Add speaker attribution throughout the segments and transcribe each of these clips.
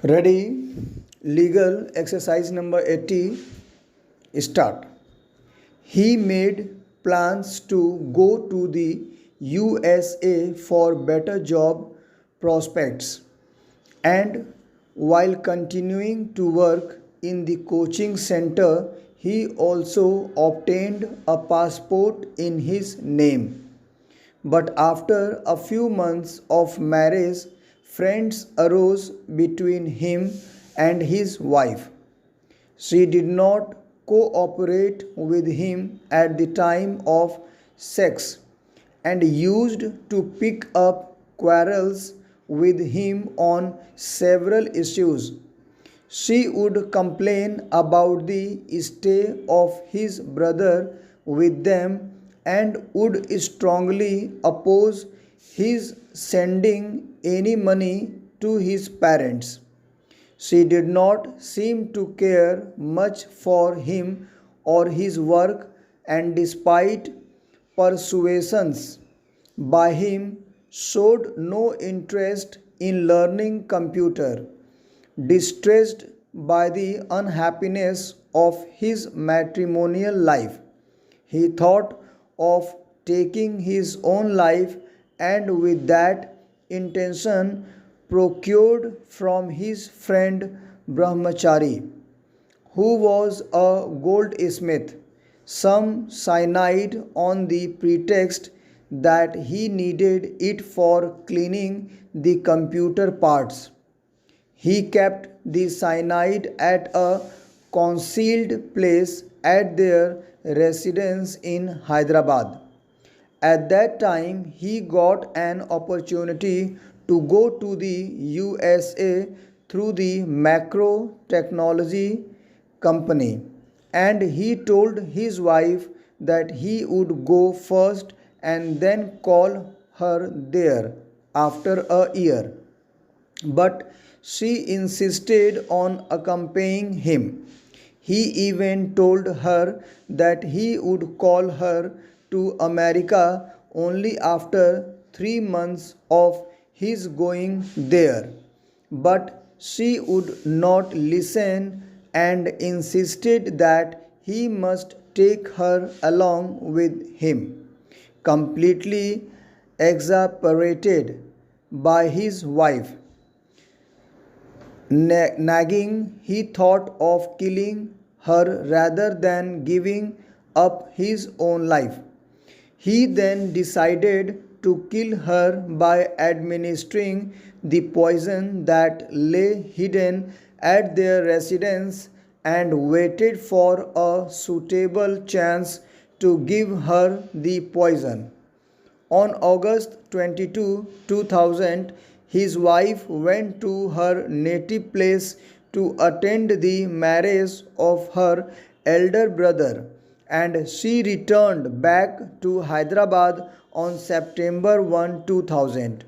Speaker 1: Ready? Legal exercise number 80. Start. He made plans to go to the USA for better job prospects, and while continuing to work in the coaching center, he also obtained a passport in his name. But after a few months of marriage, friends arose between him and his wife. She did not cooperate with him at the time of sex and used to pick up quarrels with him on several issues. She would complain about the stay of his brother with them and would strongly oppose his sending any money to his parents. She did not seem to care much for him or his work, and despite persuasions by him, showed no interest in learning computer. Distressed by the unhappiness of his matrimonial life, he thought of taking his own life, and with that intention procured from his friend Brahmachari, who was a goldsmith, some cyanide on the pretext that he needed it for cleaning the computer parts. He kept the cyanide at a concealed place at their residence in Hyderabad. At that time, he got an opportunity to go to the USA through the macro technology company, and he told his wife that he would go first and then call her there after a year. But she insisted on accompanying him. He even told her that he would call her to America only after 3 months of his going there. But she would not listen and insisted that he must take her along with him. Completely exasperated by his wife nagging, he thought of killing her rather than giving up his own life. He then decided to kill her by administering the poison that lay hidden at their residence and waited for a suitable chance to give her the poison. On August 22, 2000, his wife went to her native place to attend the marriage of her elder brother, and she returned back to Hyderabad on September 1, 2000.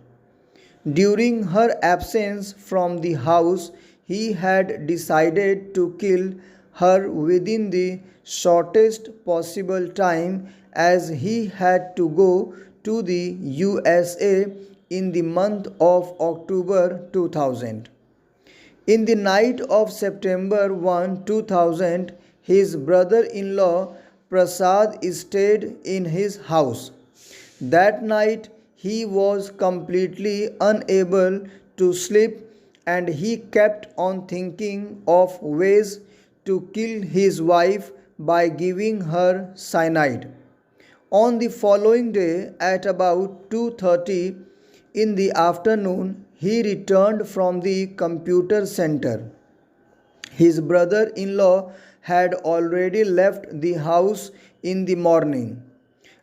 Speaker 1: During her absence from the house, he had decided to kill her within the shortest possible time, as he had to go to the USA in the month of October 2000. In the night of September 1, 2000, his brother-in-law Prasad stayed in his house. That night he was completely unable to sleep, and he kept on thinking of ways to kill his wife by giving her cyanide. On the following day at about 2:30 in the afternoon, he returned from the computer center. His brother-in-law had already left the house in the morning.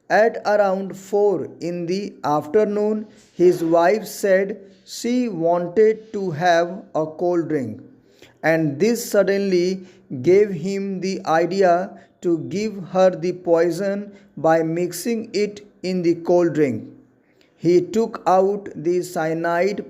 Speaker 1: At around 4 in the afternoon, his wife said she wanted to have a cold drink, and this suddenly gave him the idea to give her the poison by mixing it in the cold drink. He took out the cyanide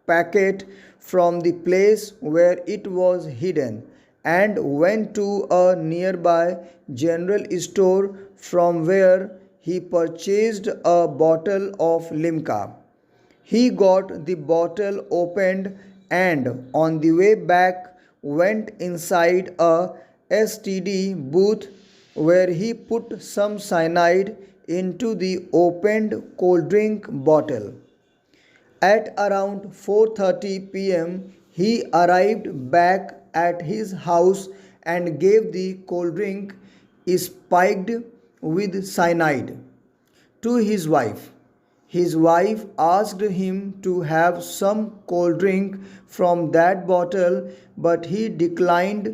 Speaker 1: packet from the place where it was hidden and went to a nearby general store, from where he purchased a bottle of limca. He got the bottle opened and on the way back went inside a STD booth where he put some cyanide into the opened cold drink bottle. At around 4:30 p.m., he arrived back at his house and gave the cold drink spiked with cyanide to his wife. His wife asked him to have some cold drink from that bottle, but he declined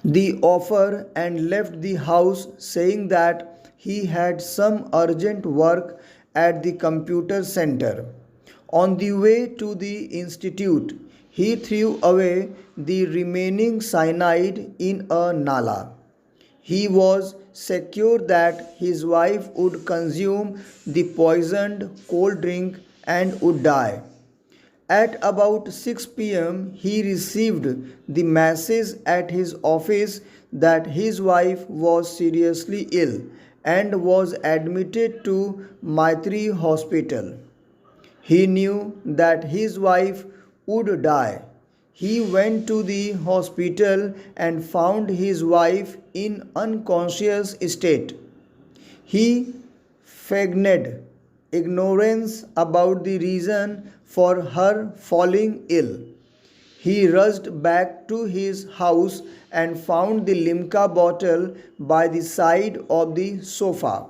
Speaker 1: the offer and left the house saying that he had some urgent work at the computer center. On the way to the institute, he threw away the remaining cyanide in a nala. He was secure that his wife would consume the poisoned cold drink and would die. At about 6 p.m., he received the message at his office that his wife was seriously ill and was admitted to Maitri Hospital. He knew that his wife would die. He went to the hospital and found his wife in unconscious state. He feigned ignorance about the reason for her falling ill. He rushed back to his house and found the limca bottle by the side of the sofa.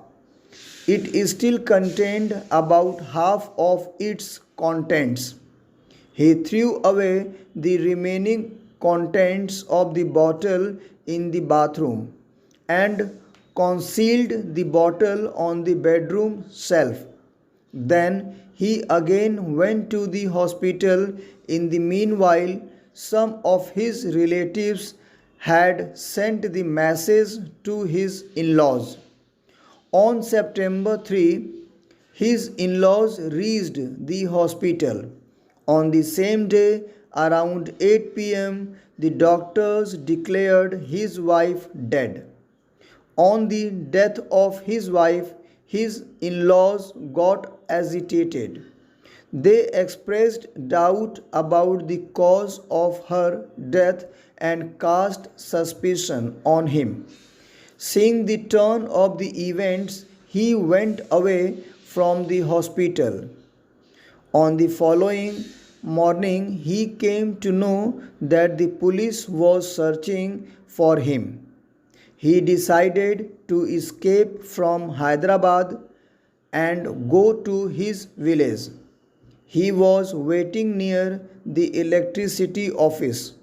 Speaker 1: It still contained about half of its contents. He threw away the remaining contents of the bottle in the bathroom and concealed the bottle on the bedroom shelf. Then he again went to the hospital. In the meanwhile, some of his relatives had sent the message to his in laws. On September 3, his in laws reached the hospital. On the same day, around 8 p.m., the doctors declared his wife dead. On the death of his wife, his in laws got agitated. They expressed doubt about the cause of her death and cast suspicion on him. Seeing the turn of the events, he went away from the hospital. On the following morning, he came to know that the police was searching for him. He decided to escape from Hyderabad and go to his village. He was waiting near the electricity office,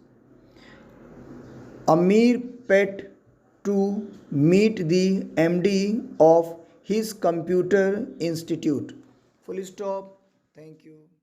Speaker 1: Amir Pet, to meet the MD of his computer institute. Full stop. Thank you.